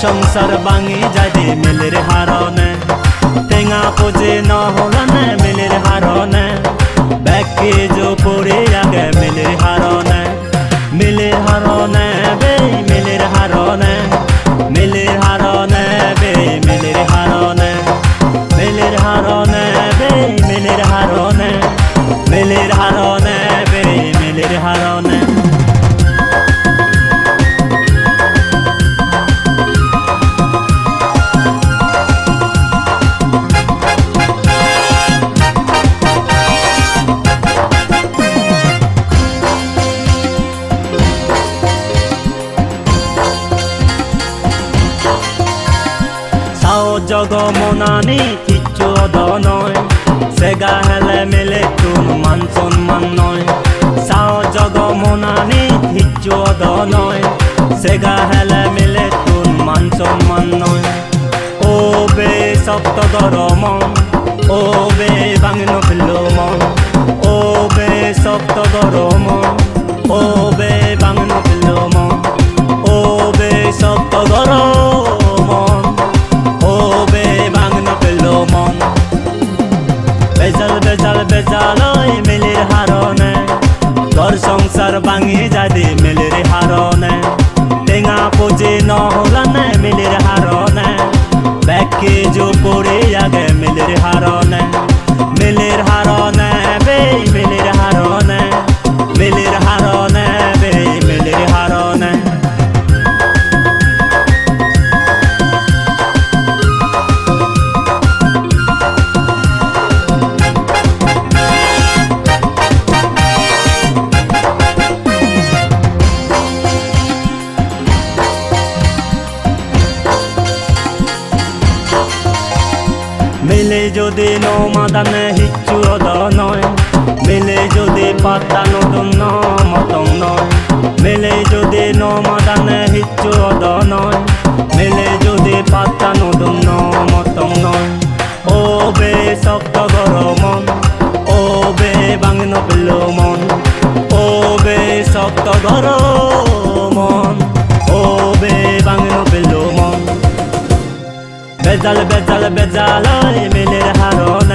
সংসার ভাঙি যায় দে মেলের হারনে টেঙা পোজে নহলানে মেলের হারনে ব্যাকে জো পড়ে আগে মেলের হারনে বে মেলের হারনে বে মেলের হারনে বে মেলের হারনে বে মেলের হারনে জগমনানি কিচ্ছু অদ নয় সেগা হেলে মেলে তুন মান সম্মান নয় সাও জগমনানি কিচ্ছু অদ নয় সেগা হেলে মেলে তুন মান সম্মান নয় ও বে সপ্ত গরমন ও বে বাংন ফিল্লমন ও বে সপ্ত গরমন ও বে বাংন ফিল্লমন ও বে সপ্ত গরমন বেজাল মেলের হারনে ঘর সংসার ভাঙি যাদে মেলের হারনে টেঙা পোজে নহলানে মেলের হারনে ব্যাকে জো পড়ে আগে মেলের হারনে বে মেলের হারনে বে মেলের হারনে মেলে যদি নমাদানে হিচ্ছু অদ নয় মেলে যদি পাতা নতুন মতং নয় মেলে যদি নমাদানে হিচ্ছু অদ নয় মেলে যদি পাতা নতুন মতং নয় ও বে সপ্ত গরমন ও বে বাংন পিল্লমন ও বে সপ্ত গরমন ও বে বাংন পিল্লমন বেজাল মেলের হারনে